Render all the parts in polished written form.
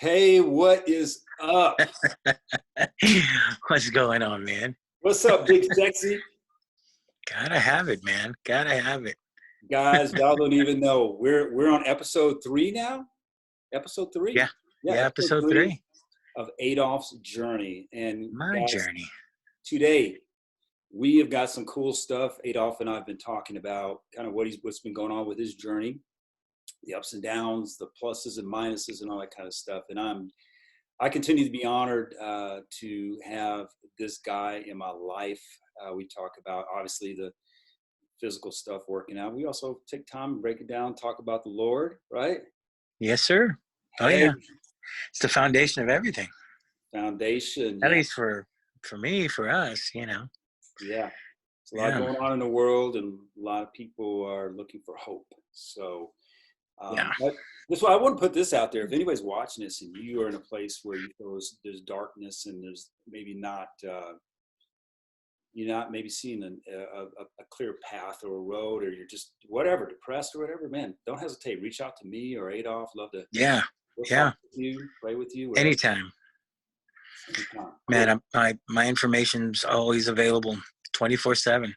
Hey, what is up? What's going on, man? What's up, big sexy? Gotta have it, man. Gotta have it. Guys, y'all don't even know. We're on episode 3 now. Episode Yeah. 3. Yeah, Yeah, episode episode 3 3. of Adolph's journey. And My guys, journey. today we have got some cool stuff. Adolph and I have been talking about kind of what's been going on with his journey, the ups and downs, the pluses and minuses, and all that kind of stuff. And I continue to be honored to have this guy in my life. We talk about obviously the physical stuff working out. We also take time and break it down, talk about the Lord, right? Yes, sir. Oh Hey, yeah. It's the foundation of everything. foundation. At Yeah, least for me, for us. yeah. There's a lot Yeah. going on in the world, and a lot of people are looking for hope. So, Yeah. but this why I want to put this out there. If anybody's watching this and you are in a place where you feel there's darkness and there's maybe not. You're not maybe seeing a clear path or a road, or you're just whatever, depressed or whatever, man, don't hesitate. Reach out to me or Adolph. Love to Yeah. we'll talk Yeah. with you, pray with you, whatever. Anytime. Anytime. Man, Cool. my information's always available 24/7.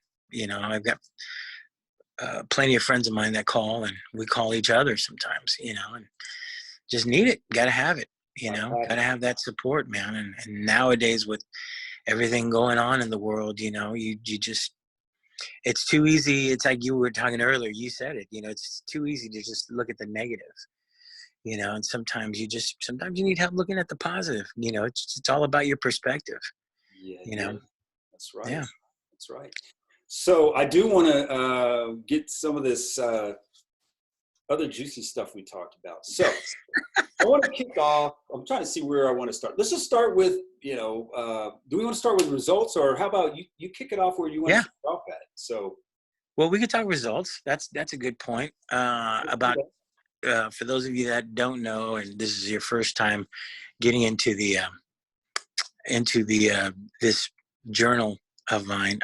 I've got plenty of friends of mine that call, and we call each other sometimes, and just need it. Gotta have it, Gotta have gotta it. have that support, man. And nowadays with everything going on in the world, you just, it's too easy. It's like you were talking earlier, you said it, it's too easy to just look at the negative, and sometimes you need help looking at the positive. It's all about your perspective, Yeah, you yeah. know. That's right. Yeah. That's right. So I do want to get some of this other juicy stuff we talked about. So I want to kick off. I'm trying to see where I want to start. Let's just start with, do we want to start with results, or how about you kick it off where you want to Yeah. kick it off at? So, Well, we could talk results. That's a good point. About For those of you that don't know, and this is your first time getting into the this journal of mine,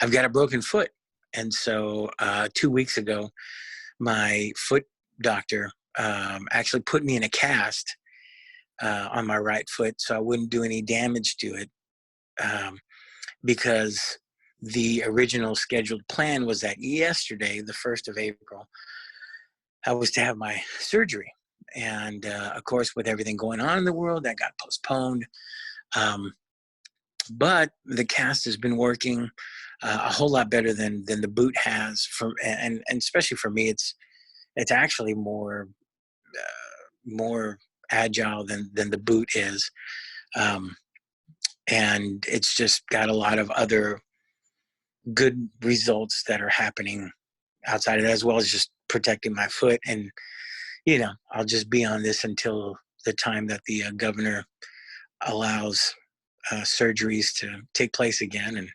I've got a broken foot, and so 2 weeks ago, my foot doctor actually put me in a cast on my right foot, so I wouldn't do any damage to it, because the original scheduled plan was that yesterday, the 1st of April, I was to have my surgery. And of course, with everything going on in the world, that got postponed. Um, but the cast has been working a whole lot better than the boot has. And especially for me, it's actually more agile than the boot is, um, and it's just got a lot of other good results that are happening outside of it, as well as just protecting my foot. And I'll just be on this until the time that the governor allows surgeries to take place again, and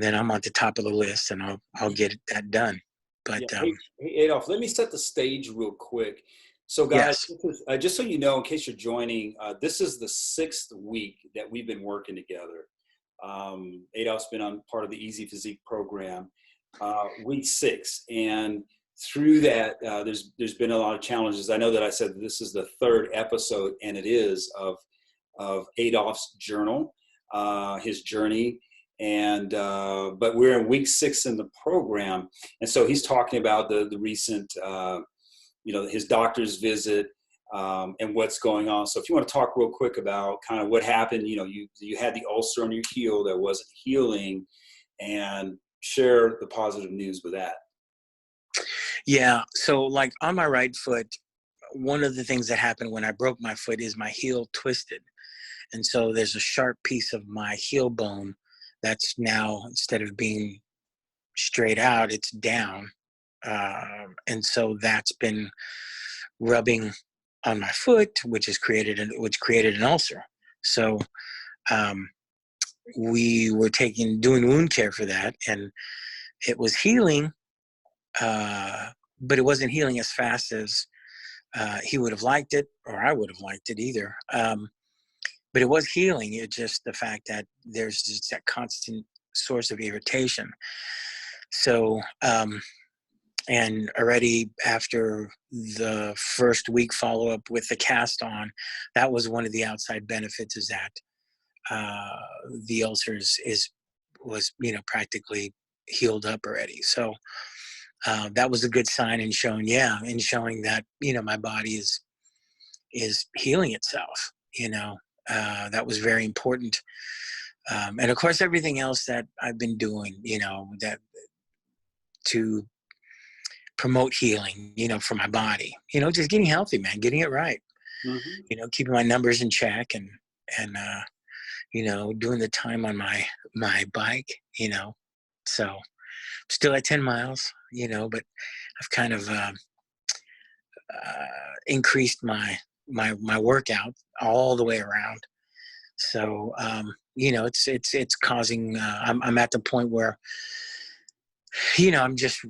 then I'm at the top of the list, and I'll get that done. But yeah. Hey, Adolph, let me set the stage real quick. So, guys, yes, just so you know, in case you're joining, this is the 6th week that we've been working together. Adolph's been on part of the EzPhysique program, week 6, and through that, there's been a lot of challenges. I know that I said this is the 3rd episode, and it is of Adolph's journal, his journey, and but we're in week 6 in the program, and so he's talking about the recent, his doctor's visit, and what's going on. So if you want to talk real quick about kind of what happened, you had the ulcer on your heel that wasn't healing, and share the positive news with that. yeah. So like on my right foot, one of the things that happened when I broke my foot is my heel twisted, and so there's a sharp piece of my heel bone that's now, instead of being straight out, it's down. And so that's been rubbing on my foot, which created an ulcer. So um, we were doing wound care for that, and it was healing, but it wasn't healing as fast as he would have liked it, or I would have liked it either. But it was healing. It's just the fact that there's just that constant source of irritation. So And already after the first week follow-up with the cast on, that was one of the outside benefits, is that the ulcers was practically healed up already. So that was a good sign in showing that my body is healing itself. That was very important. And of course, everything else that I've been doing, that to promote healing, for my body, just getting healthy, man, getting it right, Mm-hmm. keeping my numbers in check, and doing the time on my bike, so still at 10 miles, but I've kind of increased my workout all the way around. So, it's causing, I'm at the point where, I'm just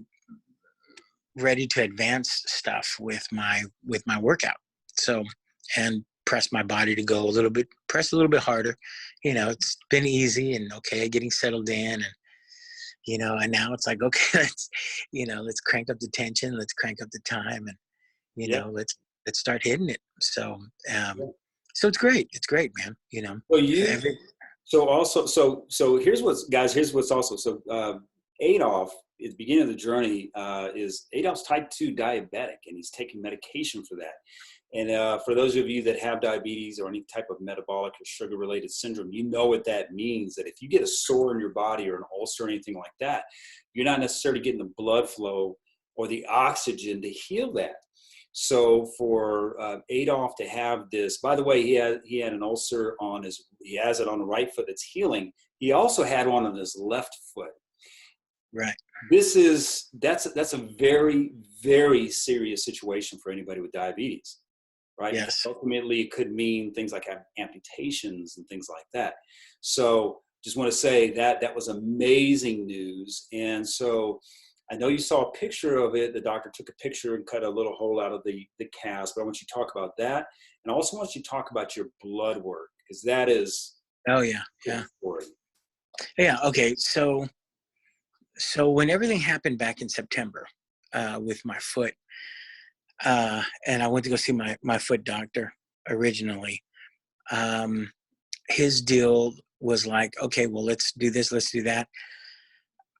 ready to advance stuff with my workout. So, and press my body to go press a little bit harder. It's been easy and okay, getting settled in, and now it's like, okay, let's crank up the tension, let's crank up the time, and Yeah. let's start hitting it. So, Yeah. so it's great. It's great, man. Well, Every, so also, so here's here's what's also, so Adolph, at the beginning of the journey, is Adolph's type 2 diabetic, and he's taking medication for that. And for those of you that have diabetes or any type of metabolic or sugar-related syndrome, you know what that means, that if you get a sore in your body or an ulcer or anything like that, you're not necessarily getting the blood flow or the oxygen to heal that. So for Adolph to have this, by the way, he had an ulcer he has it on the right foot that's healing. He also had one on his left foot. right. That's a very, very serious situation for anybody with diabetes, right? Yes. Ultimately, it could mean things like amputations and things like that. So just want to say that was amazing news. And so I know you saw a picture of it. The doctor took a picture and cut a little hole out of the cast, but I want you to talk about that. And I also want you to talk about your blood work, because that is Oh yeah. Yeah. important. Yeah. Okay. So when everything happened back in September, with my foot, and I went to go see my foot doctor originally, his deal was like, okay, well, let's do this, let's do that.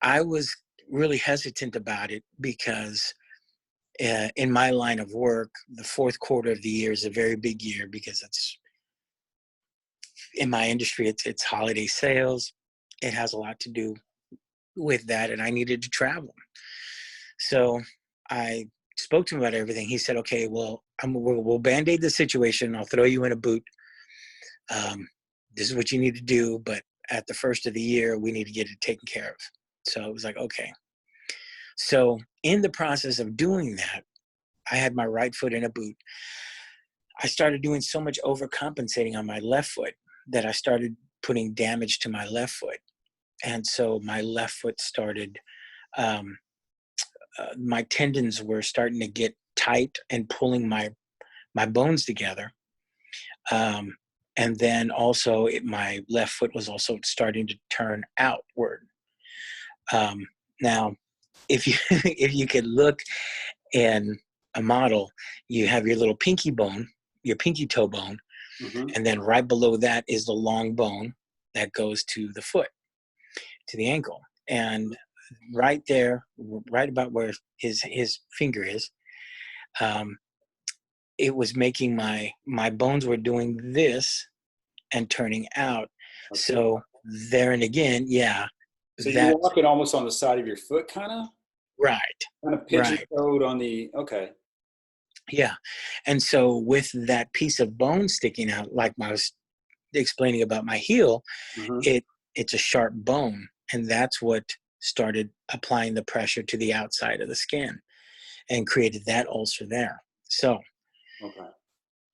I was really hesitant about it because in my line of work, the fourth quarter of the year is a very big year, because it's, in my industry, it's holiday sales. It has a lot to do with that, and I needed to travel. So I spoke to him about everything. He said, okay, well, we'll Band-Aid the situation. I'll throw you in a boot. This is what you need to do, but at the first of the year, we need to get it taken care of. So it was like, okay. So in the process of doing that, I had my right foot in a boot. I started doing so much overcompensating on my left foot that I started putting damage to my left foot. And so my left foot started, my tendons were starting to get tight and pulling my bones together. And then also my left foot was also starting to turn outward. Now, if you if you could look in a model, you have your little pinky bone, your pinky toe bone, Mm-hmm. and then right below that is the long bone that goes to the foot, to the ankle. And right there, right about where his finger is, it was making my bones were doing this and turning out. Okay. So there and again, yeah. So you're walking almost on the side of your foot, kind of? Right. Kind of pigeon-toed on the, okay. Yeah. And so with that piece of bone sticking out, like I was explaining about my heel, Mm-hmm. it's a sharp bone. And that's what started applying the pressure to the outside of the skin and created that ulcer there. So, Okay.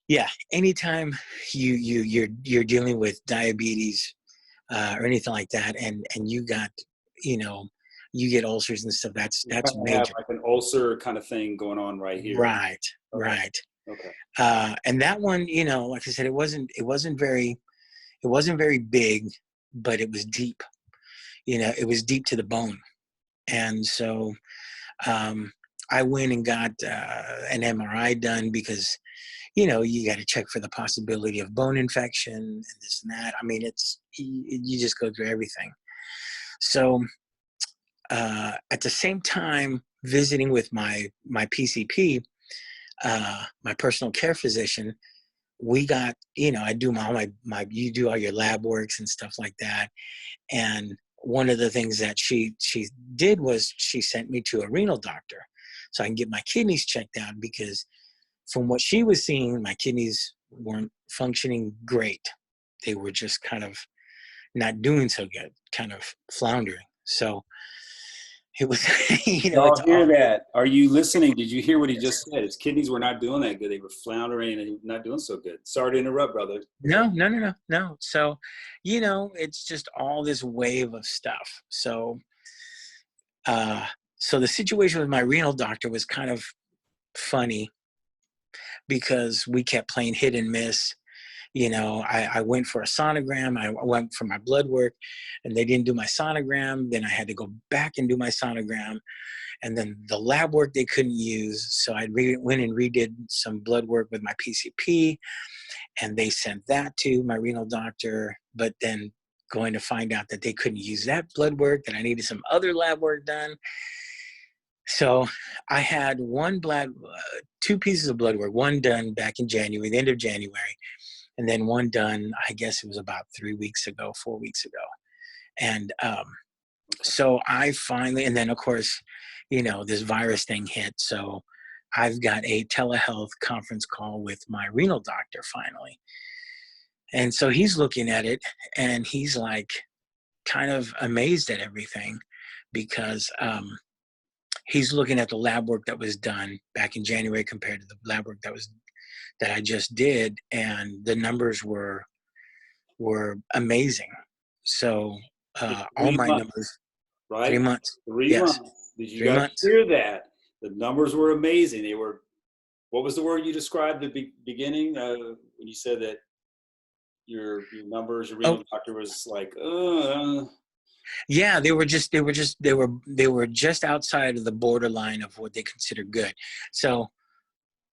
yeah, anytime you're dealing with diabetes or anything like that, and you got, you get ulcers and stuff, that's You kind of have major. like an ulcer kind of thing going on right here. Right. Okay. Right. Okay. And that one, like I said, it wasn't very big, but it was deep. It was deep to the bone. And so I went and got an MRI done because, you know, you got to check for the possibility of bone infection and this and that. I mean, you just go through everything. So at the same time, visiting with my PCP, my personal care physician, we got, you know, I do you do all your lab works and stuff like that. And one of the things that she did was she sent me to a renal doctor so I can get my kidneys checked out, because from what she was seeing, my kidneys weren't functioning great. They were just kind of not doing so good, kind of floundering. So it was, you know, it's Y'all hear all, that? Are you listening? Did you hear what he just said? His kidneys were not doing that good. They were floundering and not doing so good. Sorry to interrupt, brother. no. So, you know, it's just all this wave of stuff. So, so the situation with my renal doctor was kind of funny because we kept playing hit and miss. You know, I went for a sonogram. I went for my blood work and they didn't do my sonogram. Then I had to go back and do my sonogram. And then the lab work they couldn't use. So I went and redid some blood work with my PCP, and they sent that to my renal doctor. But then going to find out that they couldn't use that blood work, that I needed some other lab work done. So I had two pieces of blood work, one done back in January, the end of January, and then one done, I guess it was about 4 weeks ago. And so I finally, and then of course, you know, this virus thing hit. So I've got a telehealth conference call with my renal doctor finally. And so he's looking at it and he's like kind of amazed at everything, because he's looking at the lab work that was done back in January compared to the lab work that I just did, and the numbers were amazing. So all my numbers, Right? 3 months. 3 months. Yes. Did you 3 guys months. hear that? The numbers were amazing. They were, what was the word you described at the beginning when you said that your numbers, your renal doctor was like, Yeah, they were just outside of the borderline of what they consider good. So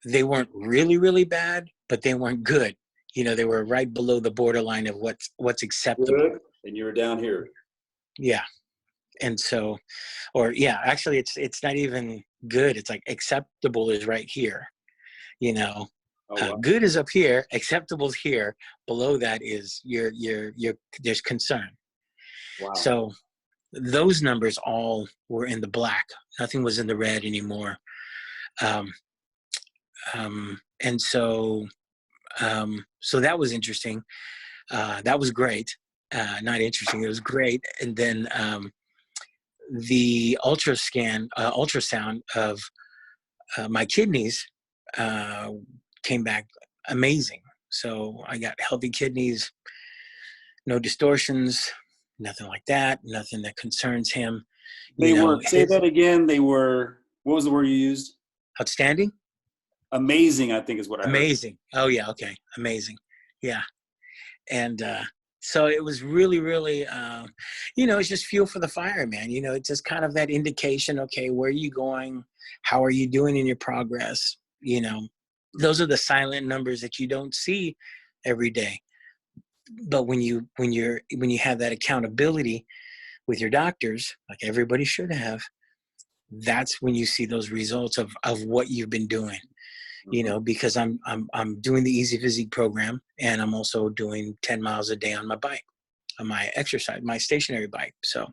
they weren't really, really bad, but they weren't good. You know, they were right below the borderline of what's acceptable. good, and you were down here. Yeah. And so, actually it's not even good. It's like acceptable is right here, you know. Oh, wow. Good is up here, acceptable's here. Below that is there's concern. Wow. So those numbers all were in the black. Nothing was in the red anymore. And so that was interesting. That was great. Not interesting. It was great. And then the ultrasound of my kidneys came back amazing. So I got healthy kidneys, no distortions, nothing like that, nothing that concerns him. They were, say that again. They were, what was the word you used? Outstanding? Amazing, I think is what I heard. Amazing. Oh, yeah. Okay. Amazing. Yeah. And so it was really, really, you know, it's just fuel for the fire, man. You know, it's just kind of that indication, okay, where are you going? How are you doing in your progress? You know, those are the silent numbers that you don't see every day. But when you have that accountability with your doctors, like everybody should have, that's when you see those results of what you've been doing. You know, because I'm doing the EzPhysique program, and I'm also doing 10 miles a day on my bike, on my exercise, my stationary bike. So,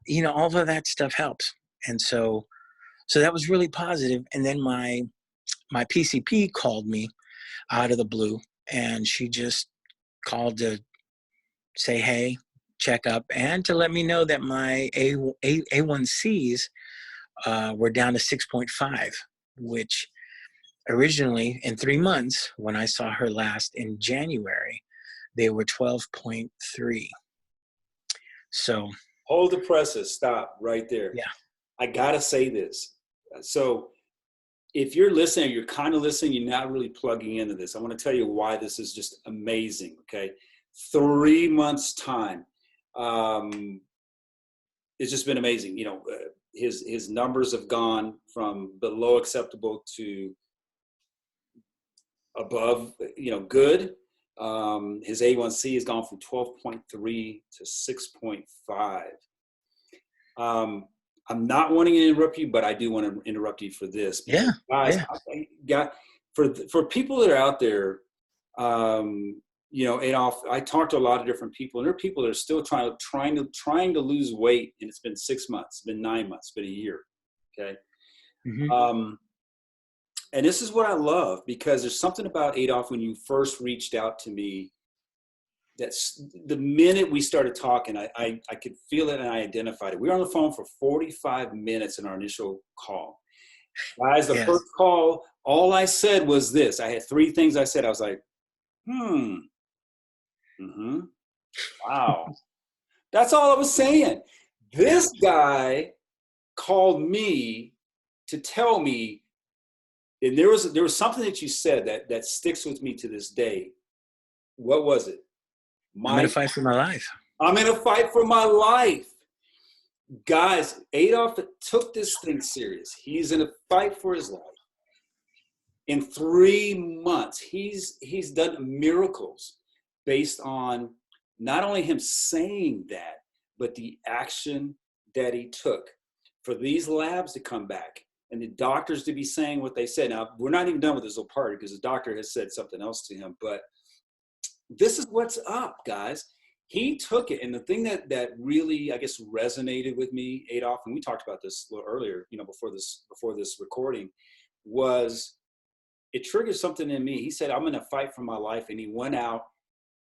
you know, all of that stuff helps. And so that was really positive. And then my PCP called me out of the blue, and she just called to say, hey, check up, and to let me know that my A1Cs were down to 6.5, which originally in 3 months, when I saw her last in January, they were 12.3. So hold the presses. Stop right there. Yeah. I gotta say this. So if you're listening, you're kind of listening, you're not really plugging into this. I want to tell you why this is just amazing. Okay, 3 months time. It's just been amazing. You know, his numbers have gone from below acceptable to above, good. His A1C has gone from 12.3 to 6.5. I'm not wanting to interrupt you, but I do want to interrupt you for this. Yeah. Guys, Yeah. for people that are out there, Adolph, I talked to a lot of different people, and there are people that are still trying to lose weight, and it's been 6 months, it's been 9 months, it's been a year. Okay. Mm-hmm. And this is what I love, because there's something about Adolph when you first reached out to me. That's the minute we started talking, I could feel it and I identified it. We were on the phone for 45 minutes in our initial call. Guys, the Yes. first call, all I said was this. I had 3 things I said. I was like, wow. That's all I was saying. This guy called me to tell me, and there was something that you said that sticks with me to this day. What was it? I'm in a fight for my life. I'm in a fight for my life. Guys, Adolph took this thing serious. He's in a fight for his life. In 3 months, he's done miracles based on not only him saying that, but the action that he took for these labs to come back and the doctors to be saying what they said. Now, we're not even done with this little part because the doctor has said something else to him, but this is what's up, guys. He took it. And the thing that really, I guess, resonated with me, Adolph, and we talked about this a little earlier, before this recording, was it triggered something in me. He said, I'm going to fight for my life. And he went out.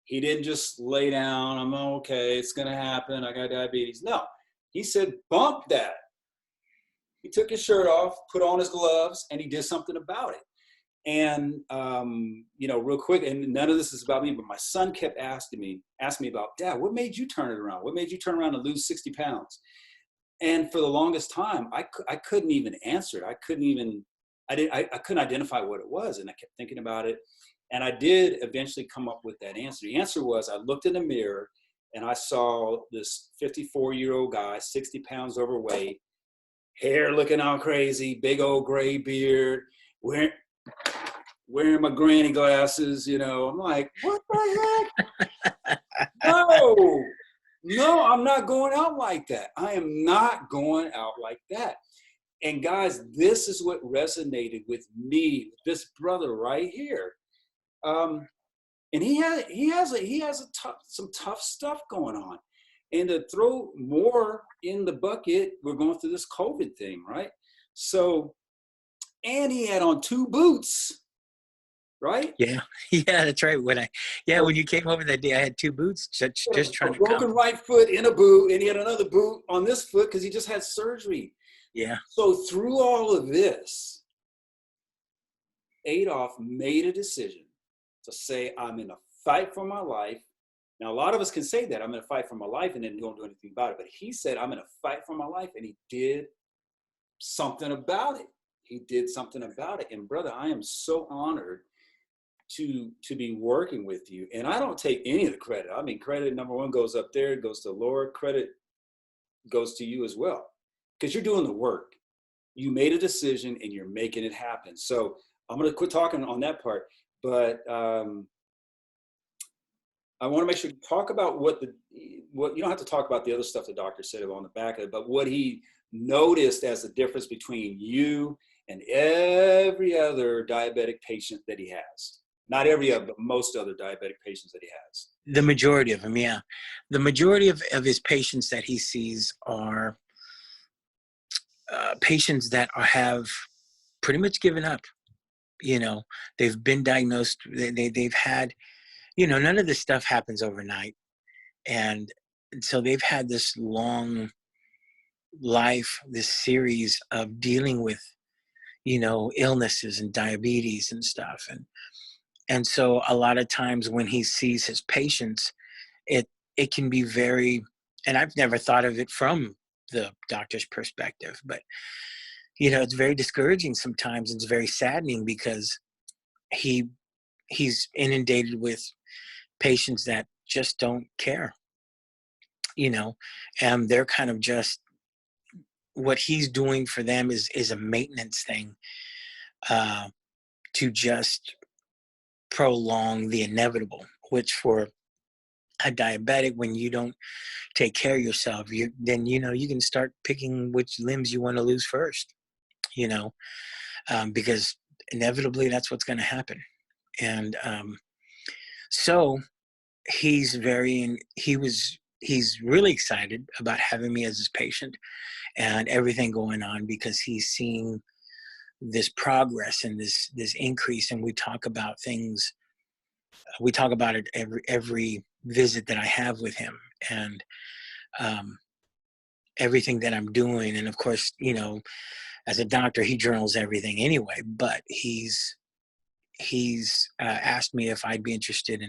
He didn't just lay down. I'm okay. It's going to happen. I got diabetes. No, he said, bump that. He took his shirt off, put on his gloves, and he did something about it. And, real quick, and none of this is about me, but my son kept asking me about, Dad, what made you turn it around? What made you turn around and lose 60 pounds? And for the longest time, I couldn't even answer it. I couldn't identify what it was. And I kept thinking about it. And I did eventually come up with that answer. The answer was, I looked in the mirror and I saw this 54-year-old guy, 60 pounds overweight, hair looking all crazy, big old gray beard, wearing my granny glasses, I'm like, what the heck? No, I'm not going out like that. I am not going out like that. And guys, this is what resonated with me, this brother right here. And he has some tough stuff going on. And to throw more in the bucket, we're going through this COVID thing, right? So, and he had on 2 boots, right? Yeah, that's right. When you came over that day, I had 2 boots, just trying to broken right foot in a boot, and he had another boot on this foot because he just had surgery. Yeah. So through all of this, Adolph made a decision to say, I'm in a fight for my life. Now, a lot of us can say that, I'm in a fight for my life, and then don't do anything about it. But he said, I'm in a fight for my life, and he did something about it. And brother, I am so honored to be working with you. And I don't take any of the credit. I mean, credit, number one, goes up there, it goes to Laura. Credit goes to you as well, because you're doing the work. You made a decision and you're making it happen. So I'm going to quit talking on that part, but I want to make sure you talk about what you don't have to talk about the other stuff the doctor said on the back of it, but what he noticed as the difference between you and every other diabetic patient that he has. Not every other, but most other diabetic patients that he has. The majority of them, yeah. The majority of his patients that he sees are patients that have pretty much given up. They've been diagnosed. They've had, none of this stuff happens overnight. And so they've had this long life, this series of dealing with, illnesses and diabetes and stuff. And so a lot of times when he sees his patients, it can be very, and I've never thought of it from the doctor's perspective, but, it's very discouraging sometimes. It's very saddening because he's inundated with patients that just don't care, and they're kind of just what he's doing for them is a maintenance thing, to just prolong the inevitable, which for a diabetic, when you don't take care of yourself, then, you can start picking which limbs you want to lose first, you know, because inevitably that's what's going to happen. And so he's really excited about having me as his patient and everything going on, because he's seeing this progress and this increase. And we talk about it every visit that I have with him, and everything that I'm doing. And of course, as a doctor, he journals everything anyway, but he's asked me if I'd be interested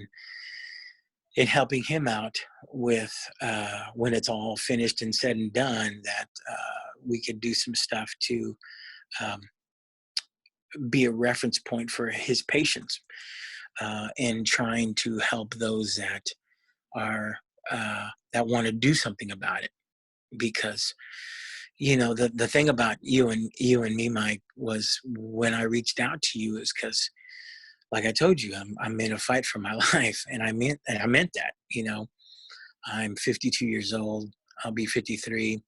in helping him out with, when it's all finished and said and done, that we could do some stuff to be a reference point for his patients, and trying to help those that are that want to do something about it. Because the thing about you and me, Mike, was when I reached out to you is because, like I told you, I'm in a fight for my life, and I meant that. I'm 52 years old. I'll be 53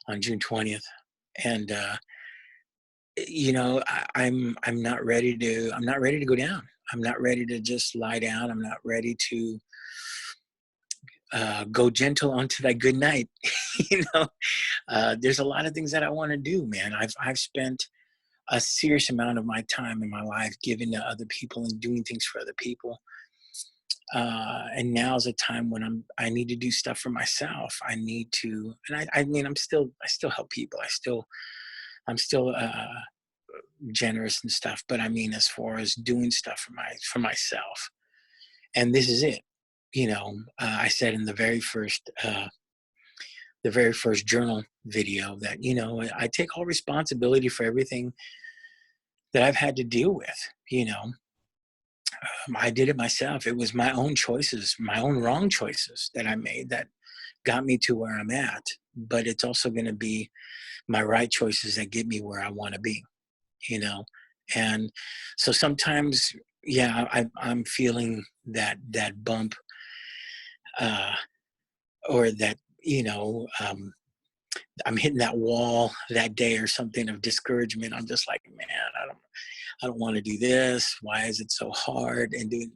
on June 20th, and I'm not ready to go down. I'm not ready to just lie down. I'm not ready to go gentle onto that good night. There's a lot of things that I want to do, man. I've spent a serious amount of my time in my life giving to other people and doing things for other people. And now's a time when I need to do stuff for myself. I need to, and I mean, I still help people. I'm still generous and stuff, but I mean, as far as doing stuff for myself, and this is it. I said in the very first journal video that, I take all responsibility for everything that I've had to deal with. I did it myself. It was my own choices, my own wrong choices that I made that got me to where I'm at. But it's also going to be my right choices that get me where I want to be, And so sometimes, yeah, I'm feeling that bump, or that, I'm hitting that wall that day or something of discouragement. I'm just like, man, I don't want to do this. Why is it so hard? And doing,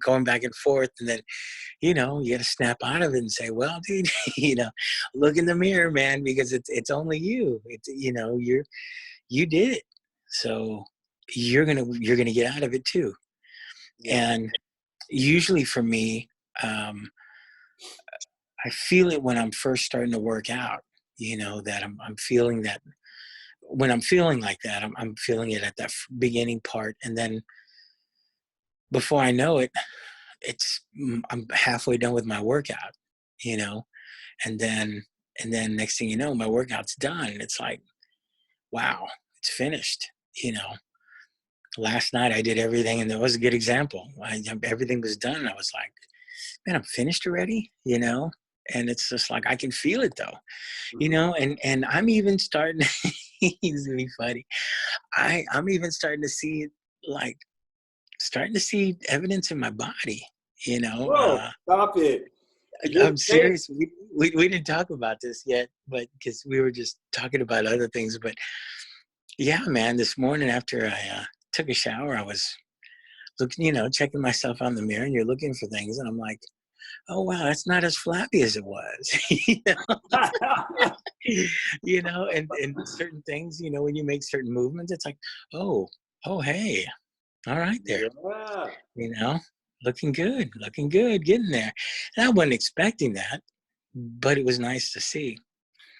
going back and forth. And then, you got to snap out of it and say, well, dude, look in the mirror, man, because it's only you. It's, you did it. So you're going to get out of it too. Yeah. And usually for me, I feel it when I'm first starting to work out, that I'm feeling that when I'm feeling like that, I'm feeling it at that beginning part. And then before I know it, I'm halfway done with my workout, and then next thing you know, my workout's done. It's like, wow, it's finished. Last night I did everything, and that was a good example. Everything was done. And I was like, man, I'm finished already, and it's just like, I can feel it though, and I'm even starting, it's gonna be funny. I'm even starting to see it, like starting to see evidence in my body, Whoa, stop it. I'm serious. We didn't talk about this yet, but because we were just talking about other things, but yeah, man, this morning after I took a shower, I was looking, checking myself on the mirror, and you're looking for things, and I'm like, oh wow, that's not as flappy as it was. And certain things, when you make certain movements, it's like, oh hey, all right there. Yeah. Looking good, getting there. And I wasn't expecting that, but it was nice to see.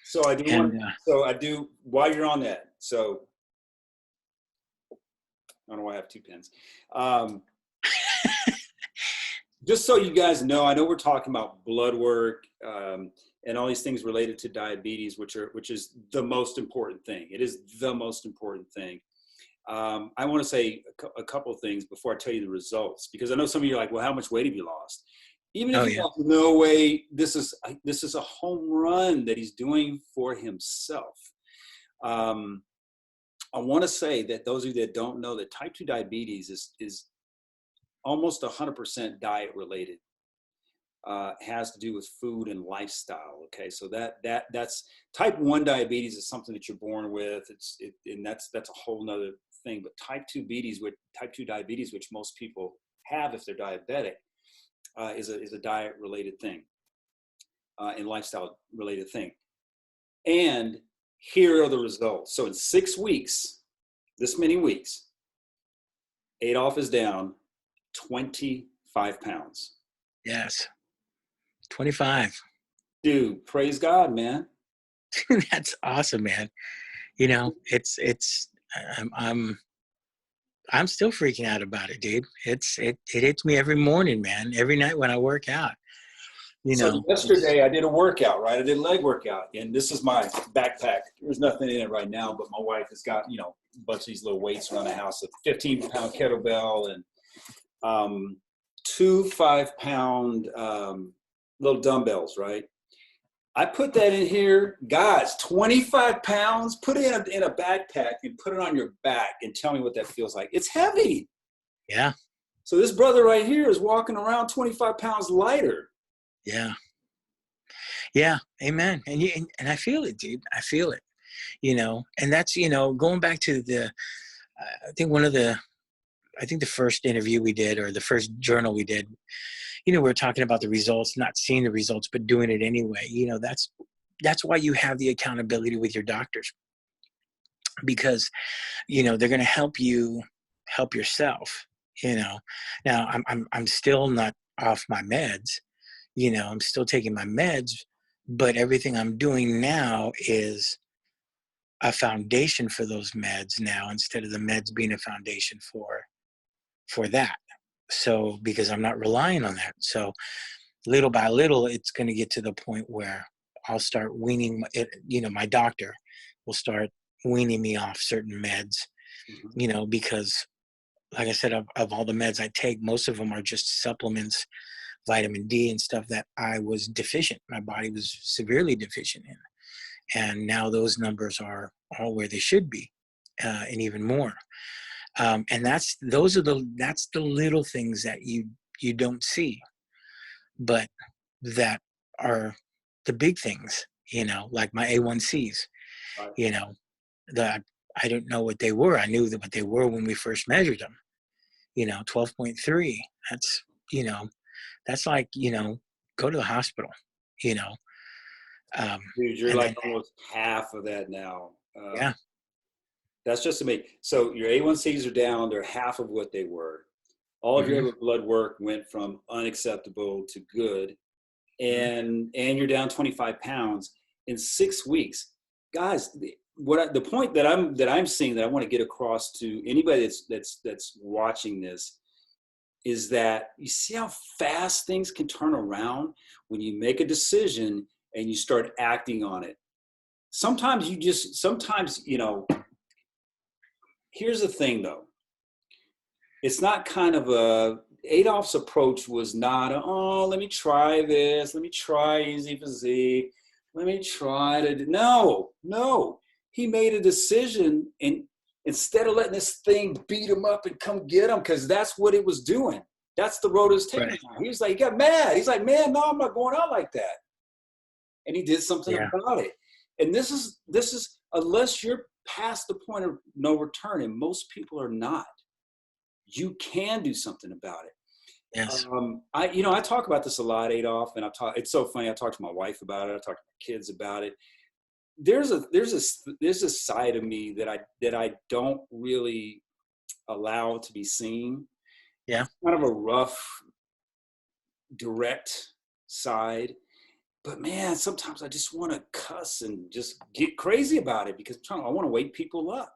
So I do while you're on that. So I don't know why I have two pens. Just so you guys know, I know we're talking about blood work and all these things related to diabetes, which is the most important thing. It is the most important thing. I want to say a couple of things before I tell you the results, because I know some of you are like, well, how much weight have you lost? Even if Oh he yeah. has no way, this is a home run that he's doing for himself. I want to say that those of you that don't know that type 2 diabetes is almost 100% diet related. Has to do with food and lifestyle. Okay, so that's type 1 diabetes is something that you're born with. And that's a whole nother thing. But type 2 diabetes, which most people have if they're diabetic, is a diet related thing, and lifestyle related thing. And here are the results. So in 6 weeks, this many weeks, Adolph is down 25 pounds. Yes. 25. Dude, praise God, man. That's awesome, man. You know, I'm I'm still freaking out about it, dude. It hits me every morning, man. Every night when I work out. You So know, yesterday I did a workout, right? I did a leg workout, and this is my backpack. There's nothing in it right now, but my wife has got, a bunch of these little weights around the house, a 15-pound kettlebell and 2 5-pound little dumbbells, right? I put that in here, guys, 25 pounds, put it in a backpack and put it on your back and tell me what that feels like. It's heavy. yeah. So this brother right here is walking around 25 pounds lighter. Yeah. Yeah. Amen. And I feel it, dude. I feel it, and that's, going back to I think the first interview we did, or the first journal we did, we were talking about the results, not seeing the results, but doing it anyway. That's why you have the accountability with your doctors, because, they're going to help you help yourself, now I'm still not off my meds, I'm still taking my meds, but everything I'm doing now is a foundation for those meds now, instead of the meds being a foundation for that. So, because I'm not relying on that. So little by little, it's going to get to the point where I'll start weaning it. My doctor will start weaning me off certain meds, because like I said, of all the meds I take, most of them are just supplements, vitamin D and stuff that I was deficient. My body was severely deficient in. And now those numbers are all where they should be, and even more. And that's the little things that you don't see, but that are the big things, like my A1Cs, Right. that I didn't know what they were. I knew what they were when we first measured them, 12.3. That's, that's like, go to the hospital, you know. Dude, you're And like then, almost half of that now. yeah. That's just amazing. So your A1Cs are down. They're half of what they were. All of your Hmm. other blood work went from unacceptable to good. And you're down 25 pounds in 6 weeks. Guys, the point that I'm seeing, that I want to get across to anybody that's watching this, is that you see how fast things can turn around when you make a decision and you start acting on it. Sometimes here's the thing though. It's not kind of Adolph's approach was not, oh, let me try this. Let me try EzPhysique. Let me try to, no. He made a decision, and instead of letting this thing beat him up and come get him, because that's what it was doing. That's the road it was taking him on. He was like, he got mad. He's like, man, no, I'm not going out like that. And he did something about it. And this is, unless you're past the point of no return, and most people are not, you can do something about it. Yes. I talk about this a lot, Adolph, and it's so funny. I talk to my wife about it. I talk to my kids about it. There's a side of me that I don't really allow to be seen. Yeah. Kind of a rough, direct side. But man, sometimes I just want to cuss and just get crazy about it, because I want to wake people up.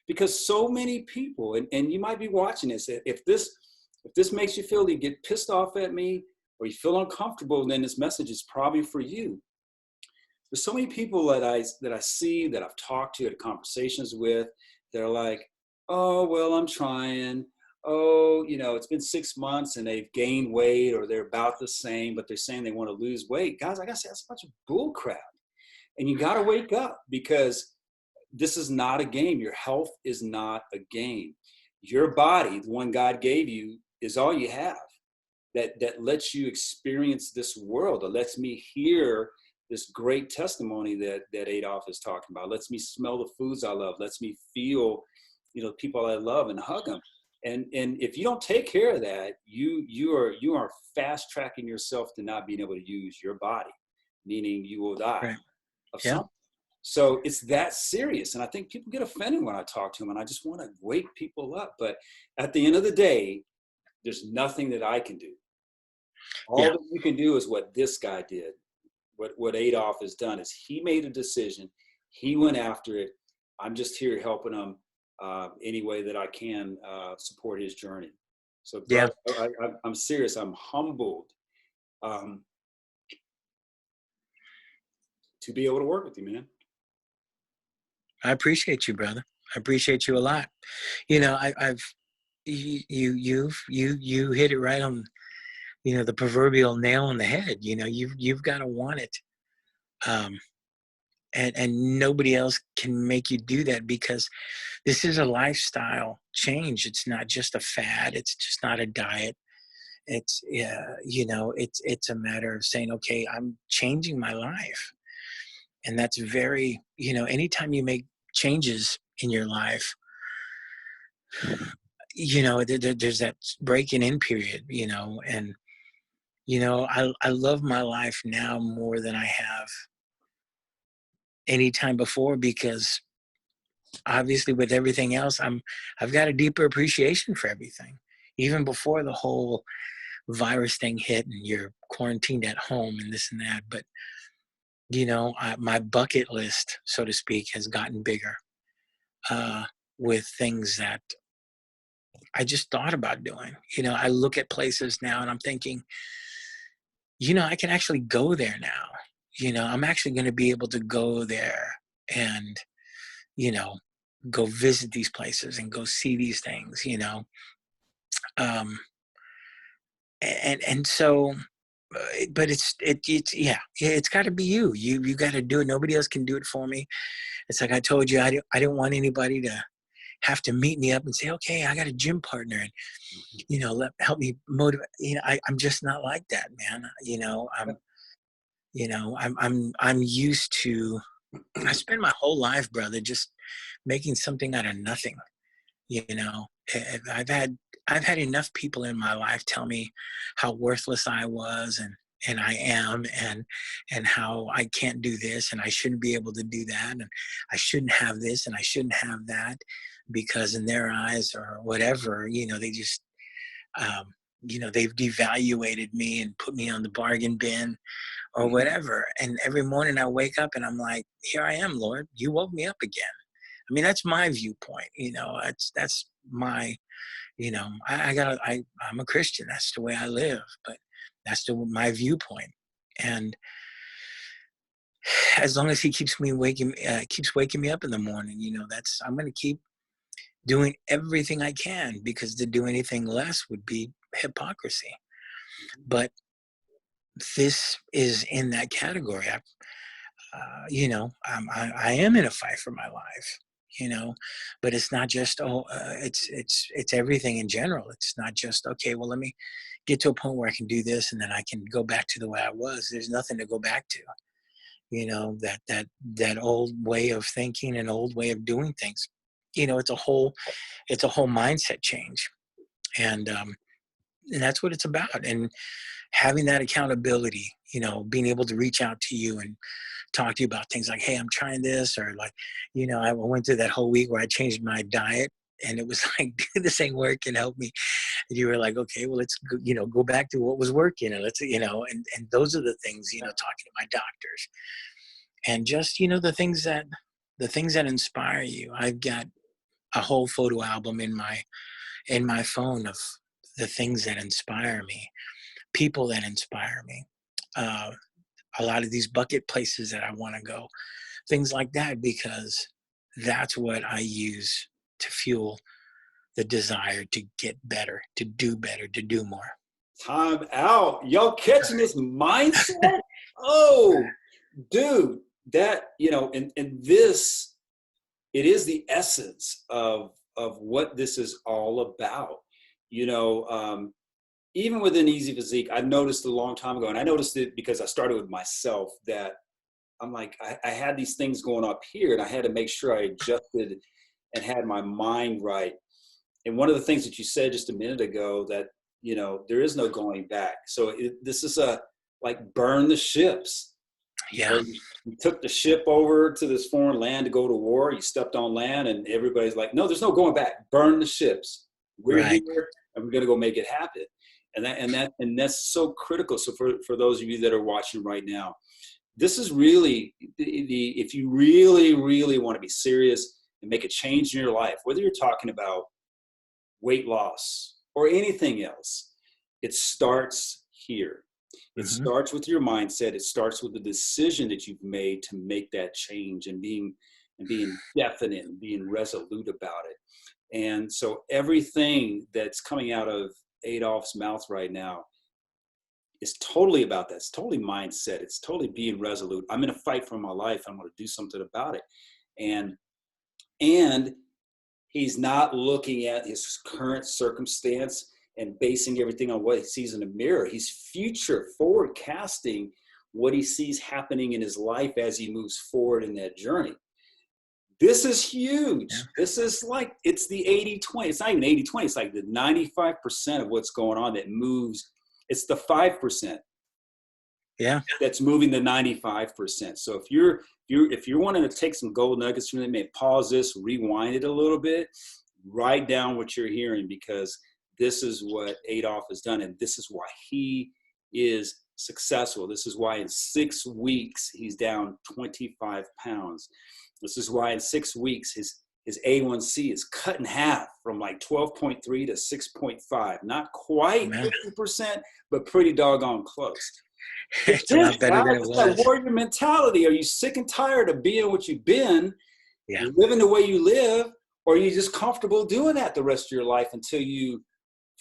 Because so many people, and you might be watching this, if this makes you feel, you get pissed off at me or you feel uncomfortable, then this message is probably for you. There's so many people that I see, that I've talked to, had conversations with, that are like, oh, well, I'm trying. oh, it's been 6 months and they've gained weight or they're about the same, but they're saying they want to lose weight. Guys, I got to say, that's a bunch of bull crap. And you got to wake up, because this is not a game. Your health is not a game. Your body, the one God gave you, is all you have. That lets you experience this world. That lets me hear this great testimony that Adolph is talking about. Lets me smell the foods I love. Lets me feel, people I love and hug them. And if you don't take care of that, you are fast tracking yourself to not being able to use your body, meaning you will die Right. of Yeah. something. So it's that serious. And I think people get offended when I talk to them, and I just want to wake people up. But at the end of the day, there's nothing that I can do. All Yeah. that you can do is what this guy did. What Adolph has done is he made a decision. He went after it. I'm just here helping him any way that I can support his journey. So, Yeah. brother, I'm serious. I'm humbled to be able to work with you, man. I appreciate you, brother. I appreciate you a lot. I've you hit it right on, the proverbial nail on the head. You've got to want it. And nobody else can make you do that, because this is a lifestyle change. It's not just a fad. It's just not a diet. It's it's a matter of saying, okay, I'm changing my life. And that's very, anytime you make changes in your life, there's that breaking in period, and I love my life now more than I have any time before, because obviously with everything else, I've got a deeper appreciation for everything, even before the whole virus thing hit and you're quarantined at home and this and that. But my bucket list, so to speak, has gotten bigger with things that I just thought about doing. I look at places now and I'm thinking, I can actually go there now. I'm actually going to be able to go there and, you know, go visit these places and go see these things, Um, and so, but it's yeah, it's got to be you. You got to do it. Nobody else can do it for me. It's like I told you, I didn't want anybody to have to meet me up and say, okay, I got a gym partner and help me motivate. I'm just not like that, man. I'm used to. I spend my whole life, brother, just making something out of nothing. You know, I've had enough people in my life tell me how worthless I was and I am and how I can't do this and I shouldn't be able to do that and I shouldn't have this and I shouldn't have that because in their eyes or whatever, they just they've devaluated me and put me on the bargain bin or whatever. And every morning I wake up and I'm like, here I am, Lord, you woke me up again. I mean, that's my viewpoint, that's my, I'm a Christian. That's the way I live, but that's my viewpoint. And as long as he keeps waking me up in the morning, I'm going to keep doing everything I can because to do anything less would be hypocrisy. But this is in that category. I am in a fight for my life, but it's not just, it's everything in general. It's not just, okay, well, let me get to a point where I can do this and then I can go back to the way I was. There's nothing to go back to, that old way of thinking and old way of doing things. It's a whole mindset change. And that's what it's about. And having that accountability, being able to reach out to you and talk to you about things like, hey, I'm trying this, or like, I went through that whole week where I changed my diet and it was like, this ain't working, help me. And you were like, okay, well, let's go, go back to what was working and let's, and those are the things, talking to my doctors and just, the things that inspire you. I've got a whole photo album in my phone of the things that inspire me, people that inspire me. A lot of these bucket places that I want to go, things like that, because that's what I use to fuel the desire to get better, to do better, to do more. Time out. Y'all catching this mindset? Oh, dude, that, and this, it is the essence of what this is all about. Even within EzPhysique, I noticed a long time ago, and I noticed it because I started with myself, that I'm like, I had these things going up here, and I had to make sure I adjusted and had my mind right. And one of the things that you said just a minute ago, that, there is no going back. So this is like burn the ships. Yeah. You took the ship over to this foreign land to go to war. You stepped on land, and everybody's like, no, there's no going back. Burn the ships. We're Right. here, and we're going to go make it happen. And that's so critical. So for those of you that are watching right now, this is really if you really, really want to be serious and make a change in your life, whether you're talking about weight loss or anything else, it starts here. It starts with your mindset. It starts with the decision that you've made to make that change, and being definite and being resolute about it. And so everything that's coming out of Adolph's mouth right now is totally about that. It's totally mindset. It's totally being resolute. I'm in a fight for my life. I'm going to do something about it. And he's not looking at his current circumstance and basing everything on what he sees in the mirror. He's future forward casting what he sees happening in his life as he moves forward in that journey. This is huge. Yeah. This is like, it's the 80-20. It's not even 80-20. It's like the 95% of what's going on that moves. It's the 5%. Yeah. That's moving the 95%. So if you're wanting to take some gold nuggets from them, maybe pause this, rewind it a little bit, write down what you're hearing, because this is what Adolph has done, and this is why he is successful. This is why in 6 weeks he's down 25 pounds. This is why in 6 weeks his A1C is cut in half from like 12.3 to 6.5. Not quite 50%, but pretty doggone close. It's a lot better than it was. That warrior mentality. Are you sick and tired of being what you've been, yeah, living the way you live, or are you just comfortable doing that the rest of your life until you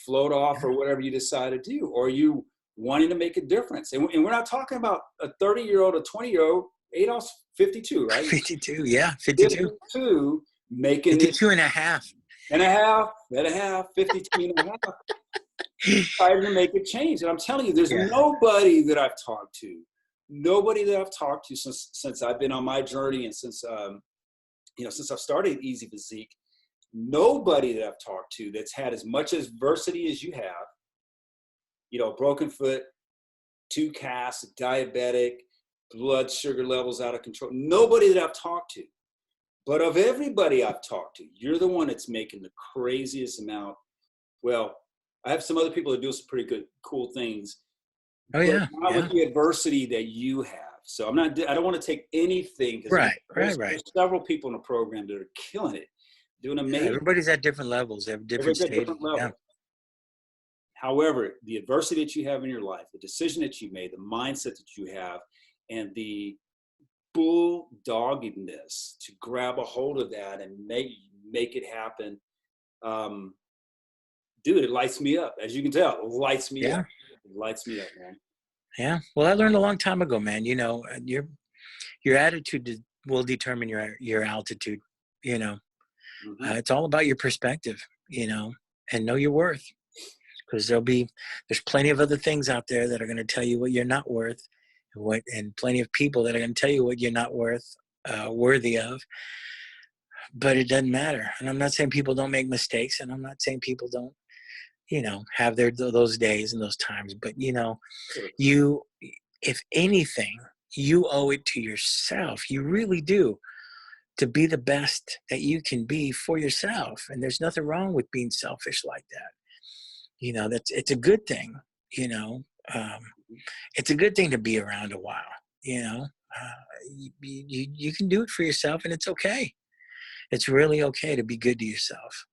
float off or whatever you decide to do? Or are you wanting to make a difference? And we're not talking about a 30-year-old, a 20-year-old. Adolph's 52, right? 52, yeah, 52. 52, making 52 and a half. 52 and a half. Trying to make a change. And I'm telling you, there's nobody that I've talked to since I've been on my journey, and since I've started EzPhysique, nobody that I've talked to that's had as much adversity as you have. Broken foot, 2 casts, diabetic, blood sugar levels out of control. Nobody that I've talked to. But of everybody I've talked to, you're the one that's making the craziest amount. Well, I have some other people that do some pretty good, cool things. Oh yeah, not with the adversity that you have. So I don't want to take anything. Right. There's several people in the program that are killing it, doing amazing. Yeah, everybody's at different levels. They have different stages. Different levels. Yeah. However, the adversity that you have in your life, the decision that you made, the mindset that you have, and the bulldoggedness to grab a hold of that and make it happen. Dude, it lights me up. As you can tell, it lights me up. It lights me up, man. Yeah. Well, I learned a long time ago, man. Your attitude will determine your altitude. It's all about your perspective. And know your worth, because there's plenty of other things out there that are going to tell you what you're not worth, and plenty of people that are going to tell you what you're not worthy of. But it doesn't matter. And I'm not saying people don't make mistakes, and I'm not saying people don't, have those days and those times. But, if anything, you owe it to yourself. You really do, to be the best that you can be for yourself. And there's nothing wrong with being selfish like that. It's a good thing, it's a good thing to be around a while, you can do it for yourself, and it's okay. It's really okay to be good to yourself.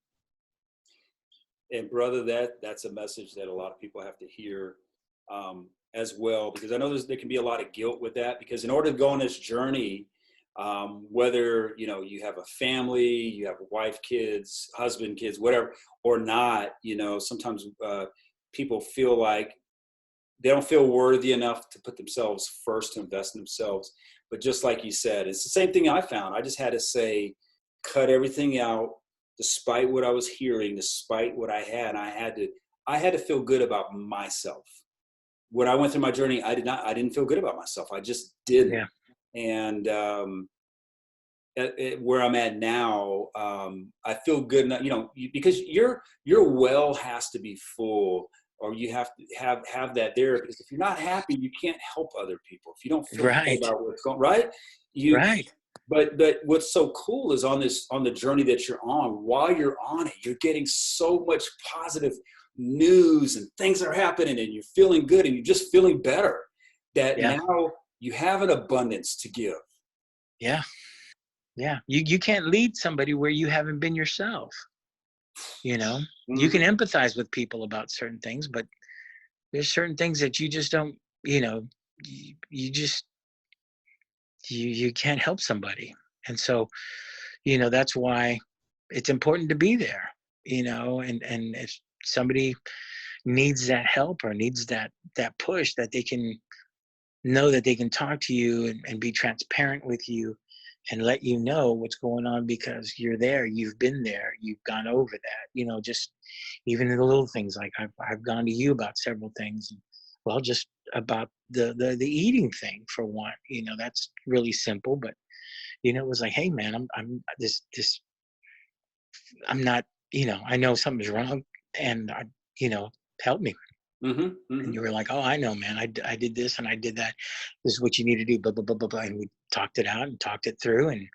And brother, that's a message that a lot of people have to hear as well, because I know there can be a lot of guilt with that, because in order to go on this journey, Whether, you have a family, you have a wife, kids, husband, kids, whatever, or not, sometimes people feel like they don't feel worthy enough to put themselves first, to invest in themselves. But just like you said, it's the same thing I found. I just had to say, cut everything out, despite what I was hearing, despite what I had. I had to feel good about myself. When I went through my journey, I didn't feel good about myself. I just didn't. Yeah. And where I'm at now, I feel good enough, because your well has to be full, or you have to have that there. Because if you're not happy, you can't help other people. If you don't feel good Right. about what's going right, Right. But what's so cool is on the journey that you're on. While you're on it, you're getting so much positive news and things are happening, and you're feeling good, and you're just feeling better. That Yeah. now you have an abundance to give. Yeah. Yeah. You can't lead somebody where you haven't been yourself. You Mm-hmm. can empathize with people about certain things, but there's certain things that you just don't, you just, you can't help somebody. And so, that's why it's important to be there, and if somebody needs that help or needs that push, that they can know that they can talk to you and be transparent with you and let you know what's going on, because you're there, you've been there, you've gone over that, just even in the little things. Like I've gone to you about several things, well, just about the eating thing for one, that's really simple, but it was like, hey man, I'm this I'm not, I know something's wrong, and help me. Mm-hmm. And Mm-hmm. you were like, oh, I know, man, I did this and I did that. This is what you need to do, blah, blah, blah, blah, blah. And we talked it out and talked it through, and,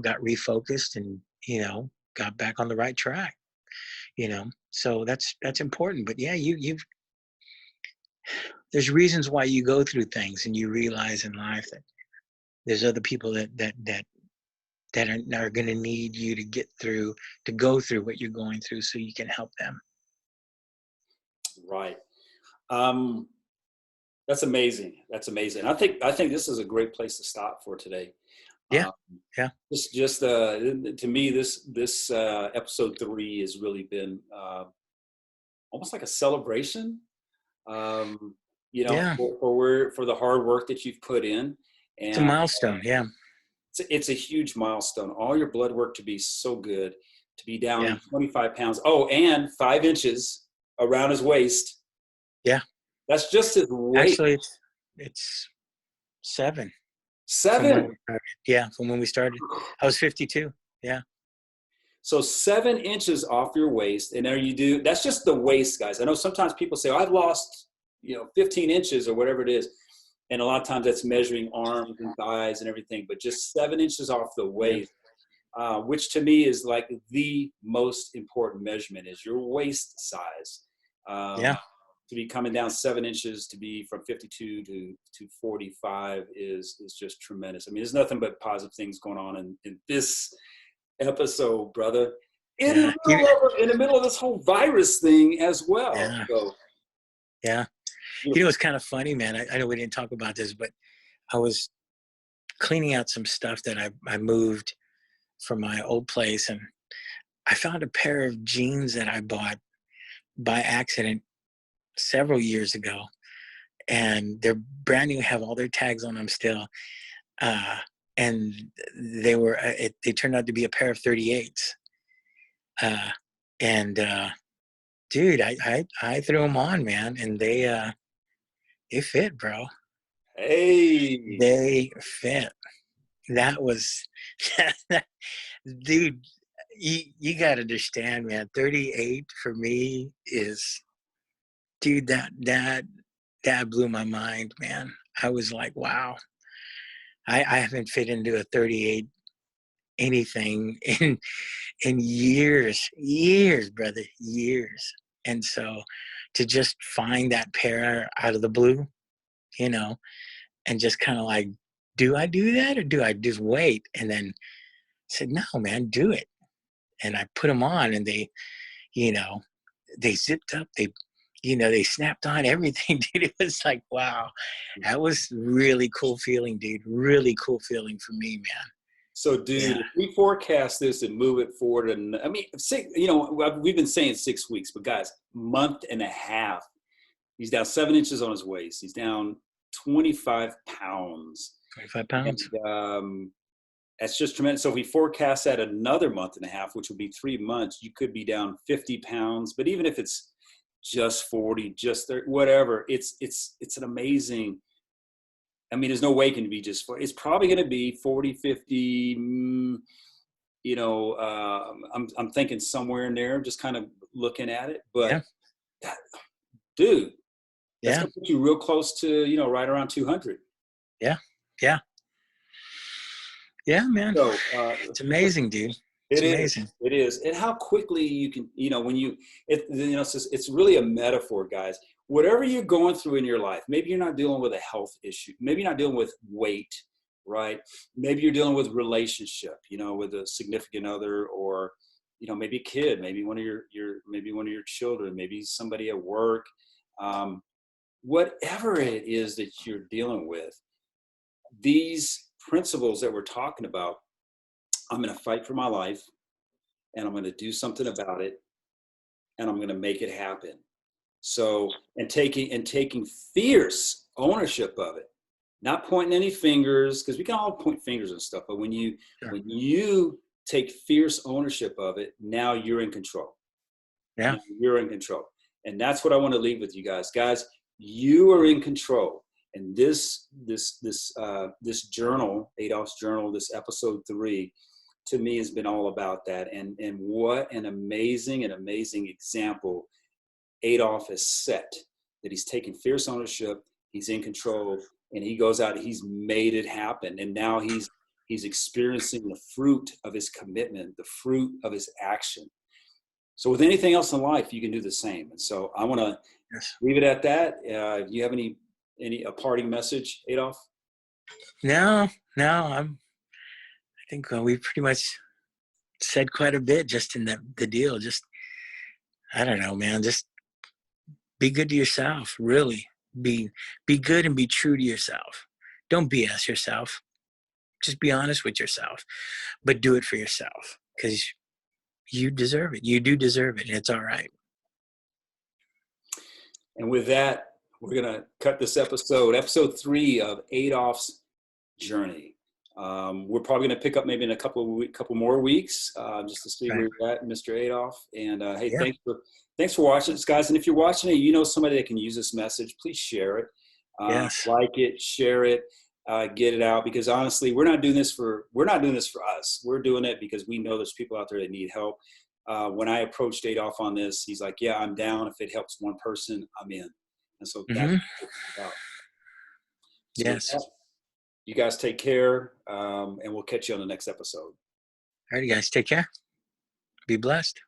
got refocused, and, got back on the right track, so that's important. But yeah, there's reasons why you go through things, and you realize in life that there's other people that are going to need you to go through what you're going through, so you can help them. Right. That's amazing. That's amazing. I think this is a great place to stop for today. Yeah. Um, Yeah. just to me, this episode 3 has really been almost like a celebration. Yeah. For the hard work that you've put in, It's a and milestone. Yeah. it's a huge milestone. All your blood work to be so good, to be Yeah. down 25 pounds. Oh, and 5 inches around his waist. Yeah. That's just his weight. Actually, it's 7 from when 7. we started. Yeah, from when we started. I was 52. Yeah. So 7 inches off your waist, and there you do. That's just the waist, guys. I know sometimes people say, oh, I've lost, 15 inches or whatever it is. And a lot of times that's measuring arms and thighs and everything, but just 7 inches off the Yeah. waist, which to me is like the most important measurement, is your waist size. Yeah. To be coming down 7 inches, to be from 52 to 45 is just tremendous. I mean, there's nothing but positive things going on in this episode, brother. In Yeah. the middle of this whole virus thing as well. Yeah. So Yeah. It's kind of funny, man. I know we didn't talk about this, but I was cleaning out some stuff that I moved from my old place, and I found a pair of jeans that I bought by accident several years ago, and they're brand new, have all their tags on them still. Uh, and they were, they turned out to be a pair of 38s. And dude, I threw them on, man, and they fit, bro. hey, They fit. That was, dude. You got to understand, man. 38 for me is, dude. That blew my mind, man. I was like, wow. I haven't fit into a 38 anything in years, brother, years. And so to just find that pair out of the blue, and just kind of like, do I do that, or do I just wait? And then said, no, man, do it. And I put them on, and they, they zipped up. they snapped on everything, dude. It was like, wow, that was really cool feeling, dude. Really cool feeling for me, man. So, dude, Yeah. if we forecast this and move it forward, and I mean, we've been saying 6 weeks, but guys, month and a half. He's down 7 inches on his waist. He's down 25 pounds. 25 pounds. And, that's just tremendous. So if we forecast that another month and a half, which would be 3 months, you could be down 50 pounds. But even if it's just 40, just 30, whatever, it's an amazing. I mean, there's no way it can be just 40. It's probably going to be 40, 50. I'm thinking somewhere in there, just kind of looking at it. But Yeah. that, dude, that's Yeah. going to put you real close to, right around 200. Yeah. Yeah. Yeah, man. So It's amazing, dude. It's amazing. It is. And how quickly you can, it's really a metaphor, guys. Whatever you're going through in your life, maybe you're not dealing with a health issue. Maybe you're not dealing with weight, right? Maybe you're dealing with relationship, with a significant other, or, maybe a kid, maybe one of your children, maybe somebody at work. Whatever it is that you're dealing with, these principles that we're talking about, I'm going to fight for my life, and I'm going to do something about it, and I'm going to make it happen. So, and taking fierce ownership of it, not pointing any fingers, because we can all point fingers and stuff, but when you take fierce ownership of it, now you're in control. Yeah. Now you're in control. And that's what I want to leave with you guys. Guys, you are in control. And this journal, Adolph's journal, this episode 3, to me has been all about that. And what an amazing example Adolph has set, that he's taken fierce ownership, he's in control, and he goes out, he's made it happen. And now he's experiencing the fruit of his commitment, the fruit of his action. So with anything else in life, you can do the same. And so I want to leave it at that. Do you have a parting message, Adolph? No, I think we pretty much said quite a bit just in the deal. Just, I don't know, man, just be good to yourself. Really be good and be true to yourself. Don't BS yourself. Just be honest with yourself, but do it for yourself, because you deserve it. You do deserve it. And it's all right. And with that, we're going to cut this episode 3 of Adolph's journey. We're probably going to pick up maybe in a couple more weeks, just to see where you're at, Mr. Adolph. And hey, thanks for watching this, guys. And if you're watching it, somebody that can use this message, please share it. Like it, share it, get it out. Because honestly, we're not doing this for us. We're doing it because we know there's people out there that need help. When I approached Adolph on this, he's like, "Yeah, I'm down. If it helps one person, I'm in." And so that's what it's about. So yes. You guys take care, and we'll catch you on the next episode. All right, you guys, take care. Be blessed.